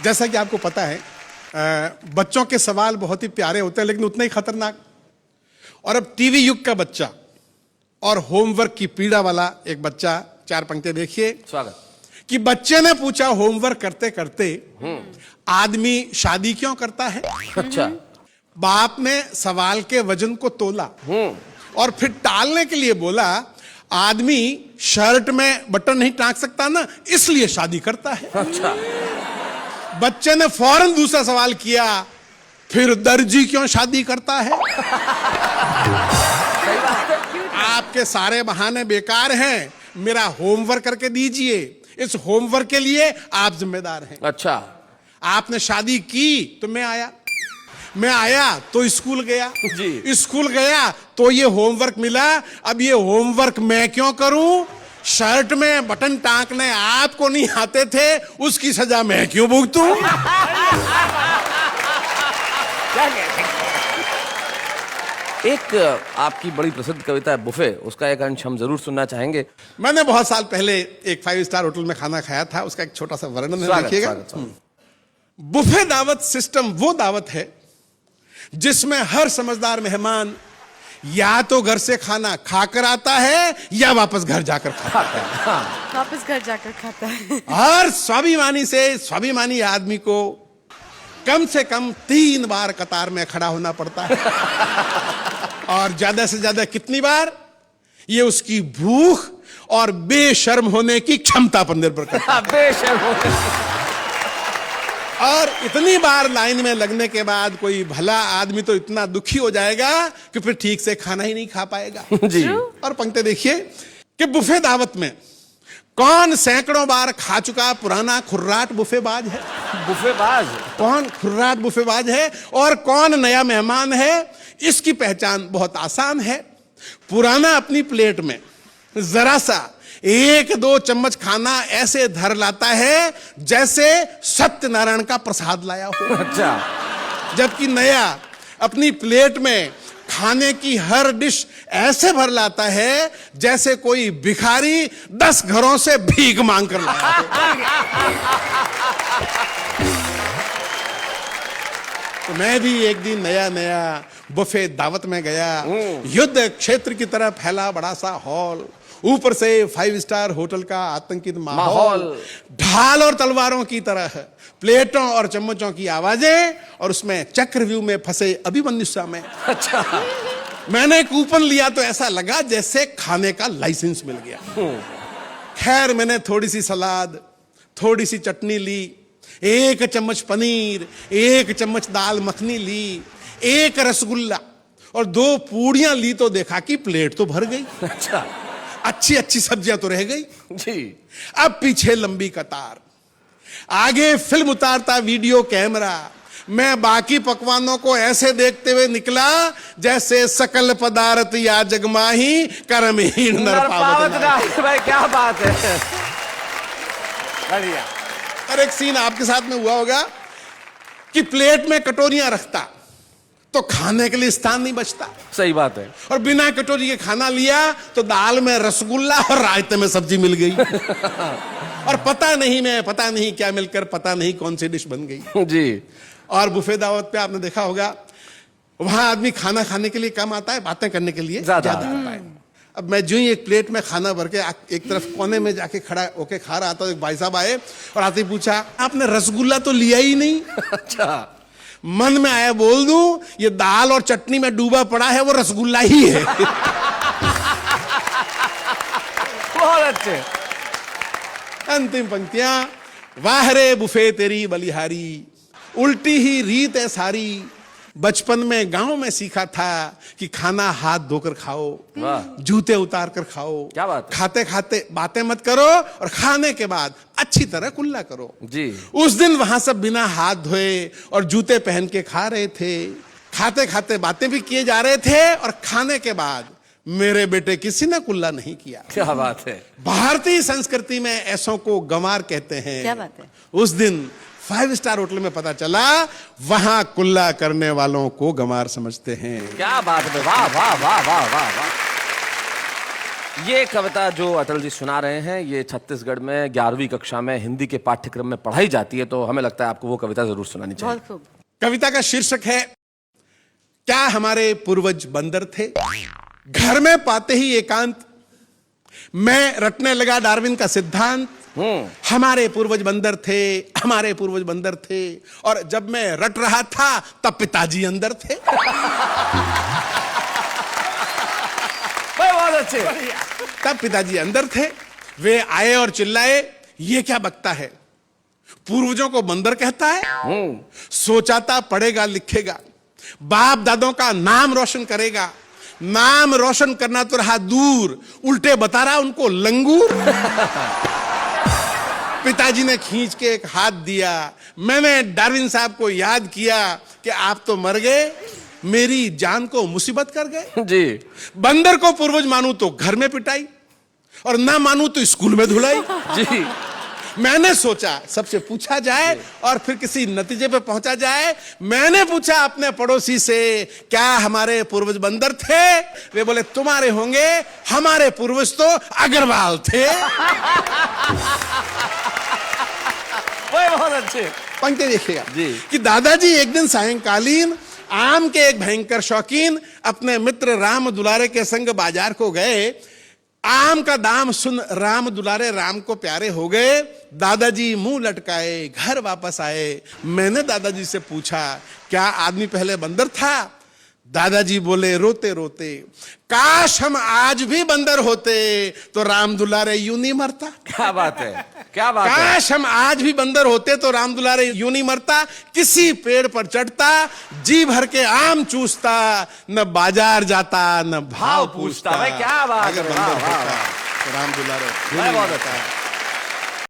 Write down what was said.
जैसा कि आपको पता है बच्चों के सवाल बहुत ही प्यारे होते हैं लेकिन उतना ही खतरनाक। और अब टीवी युग का बच्चा और होमवर्क की पीड़ा वाला एक बच्चा, चार पंक्तियां देखिए। स्वागत। कि बच्चे ने पूछा होमवर्क करते करते आदमी शादी क्यों करता है? अच्छा। बाप ने सवाल के वजन को तोला और फिर टालने के लिए बोला, आदमी शर्ट में बटन नहीं टांग सकता ना, इसलिए शादी करता है। अच्छा। बच्चे ने फौरन दूसरा सवाल किया, फिर दर्जी क्यों शादी करता है? आपके सारे बहाने बेकार हैं, मेरा होमवर्क करके दीजिए, इस होमवर्क के लिए आप जिम्मेदार हैं। अच्छा। आपने शादी की तो मैं आया तो स्कूल गया जी। स्कूल गया तो ये होमवर्क मिला। अब ये होमवर्क मैं क्यों करूं? शर्ट में बटन टांकने आपको नहीं आते थे, उसकी सजा मैं क्यों भुगतूं? एक आपकी बड़ी प्रसिद्ध कविता है बुफे, उसका एक अंश हम जरूर सुनना चाहेंगे। मैंने बहुत साल पहले एक 5 स्टार होटल में खाना खाया था, उसका एक छोटा सा वर्णन है, देखिएगा। बुफे दावत सिस्टम वो दावत है जिसमें हर समझदार मेहमान या तो घर से खाना खाकर आता है या वापस घर जाकर खाता है। वापस घर जाकर खाता है। हर स्वाभिमानी आदमी को कम से कम 3 बार कतार में खड़ा होना पड़ता है। और ज्यादा से ज्यादा कितनी बार, ये उसकी भूख और बेशर्म होने की क्षमता पर निर्भर करता है। बेशर्म होने। और इतनी बार लाइन में लगने के बाद कोई भला आदमी तो इतना दुखी हो जाएगा कि फिर ठीक से खाना ही नहीं खा पाएगा। जी। और पंक्ति देखिए कि बुफे दावत में कौन सैकड़ों बार खा चुका पुराना खुर्राट बुफेबाज है? बुफेबाज कौन खुर्राट बुफेबाज है और कौन नया मेहमान है? इसकी पहचान बहुत आसान है। पुराना अपनी प्लेट में जरा सा 1-2 चम्मच खाना ऐसे धर लाता है जैसे सत्यनारायण का प्रसाद लाया हो। अच्छा। जबकि नया अपनी प्लेट में खाने की हर डिश ऐसे भर लाता है जैसे कोई भिखारी 10 घरों से भीख मांग कर लाया हो। तो मैं भी एक दिन नया बुफे दावत में गया। युद्ध क्षेत्र की तरह फैला बड़ा सा हॉल, ऊपर से 5 स्टार होटल का आतंकित माहौल, ढाल और तलवारों की तरह प्लेटों और चम्मचों की आवाजें, और उसमें चक्रव्यूह में फंसे अभिमन्यु स्वामी। अच्छा। मैंने कूपन लिया तो ऐसा लगा जैसे खाने का लाइसेंस मिल गया। खैर मैंने थोड़ी सी सलाद, थोड़ी सी चटनी ली, 1 चम्मच पनीर, 1 चम्मच दाल मखनी ली, 1 रसगुल्ला और 2 पूड़ियां ली तो देखा कि प्लेट तो भर गई। अच्छा। अच्छी सब्जियां तो रह गई। जी। अब पीछे लंबी कतार, आगे फिल्म उतारता वीडियो कैमरा। मैं बाकी पकवानों को ऐसे देखते हुए निकला जैसे सकल पदार्थ या जगमाही कर्महीन नर पावत नाही। भाई क्या बात है। बढ़िया। और एक सीन आपके साथ में हुआ होगा कि प्लेट में कटोरियां रखता तो खाने के लिए स्थान नहीं बचता। सही बात है। और बिना कटोरी के खाना लिया तो दाल में रसगुल्ला और रायते में सब्जी मिल गई। और पता नहीं क्या मिलकर पता नहीं कौन सी डिश बन गई। जी। और बुफे दावत पे आपने देखा होगा, वहां आदमी खाना खाने के लिए कम आता है, बातें करने के लिए ज्यादा आता है। अब मैं जो ही एक प्लेट में खाना भर के एक तरफ कोने में जाके खड़ा होके खा रहा था, तो एक भाई साहब आए और आते ही पूछा, आपने रसगुल्ला तो लिया ही नहीं? अच्छा। मन में आया बोल दूं, ये दाल और चटनी में डूबा पड़ा है वो रसगुल्ला ही है। बहुत अच्छे। अंतिम पंक्तियां, वाह रे बुफे तेरी बलिहारी, उल्टी ही रीत है सारी, बचपन में गांव में सीखा था कि खाना हाथ धोकर खाओ, जूते उतार कर खाओ। क्या बात। खाते खाते बातें मत करो और खाने के बाद अच्छी तरह कुल्ला करो। जी। उस दिन वहां सब बिना हाथ धोए और जूते पहन के खा रहे थे, खाते खाते बातें भी किए जा रहे थे और खाने के बाद मेरे बेटे किसी ने कुल्ला नहीं किया। क्या बात है। भारतीय संस्कृति में ऐसों को गंवार कहते हैं। क्या बात है। उस दिन 5 स्टार होटल में पता चला वहां कुल्ला करने वालों को गंवार समझते हैं। क्या बात है। वाह वाह वाह वाह वाह वाह। ये कविता जो अटल जी सुना रहे हैं, ये छत्तीसगढ़ में 11वीं कक्षा में हिंदी के पाठ्यक्रम में पढ़ाई जाती है, तो हमें लगता है आपको वो कविता जरूर सुनानी चाहिए। बहुत खूब। कविता का शीर्षक है क्या हमारे पूर्वज बंदर थे। घर में पाते ही एकांत मैं रटने लगा डार्विन का सिद्धांत। हमारे पूर्वज बंदर थे, हमारे पूर्वज बंदर थे, और जब मैं रट रहा था तब पिताजी अंदर थे। बहुत अच्छे। तब पिताजी अंदर थे, वे आए और चिल्लाए, ये क्या बकता है, पूर्वजों को बंदर कहता है। सोचा था पढ़ेगा लिखेगा, बाप दादों का नाम रोशन करेगा, नाम रोशन करना तो रहा दूर, उल्टे बता रहा उनको लंगूर। पिताजी ने खींच के एक हाथ दिया, मैंने डार्विन साहब को याद किया कि आप तो मर गए, मेरी जान को मुसीबत कर गए। जी। बंदर को पूर्वज मानू तो घर में पिटाई, और ना मानू तो स्कूल में धुलाई। जी। मैंने सोचा सबसे पूछा जाए और फिर किसी नतीजे पे पहुंचा जाए। मैंने पूछा अपने पड़ोसी से, क्या हमारे पूर्वज बंदर थे? वे बोले तुम्हारे होंगे, हमारे पूर्वज तो अग्रवाल थे। बहुत अच्छे। पंक्ति देखिएगा जी। कि दादाजी एक दिन सायंकालीन आम के एक भयंकर शौकीन अपने मित्र राम दुलारे के संग बाजार को गए। आम का दाम सुन राम दुलारे राम को प्यारे हो गए। दादाजी मुंह लटकाए घर वापस आए। मैंने दादाजी से पूछा, क्या आदमी पहले बंदर था? दादाजी बोले रोते रोते, काश हम आज भी बंदर होते तो राम दुलारे यूं नहीं मरता। क्या बात है, क्या बात है। काश हम आज भी बंदर होते तो राम दुलारे यूं नहीं मरता, किसी पेड़ पर चढ़ता, जी भर के आम चूसता, न बाजार जाता न भाव पूछता। भाई क्या बात है, अगर वाह, बंदर वाह, होता तो राम दुलारे यूं वाह, नहीं बहुत मरता।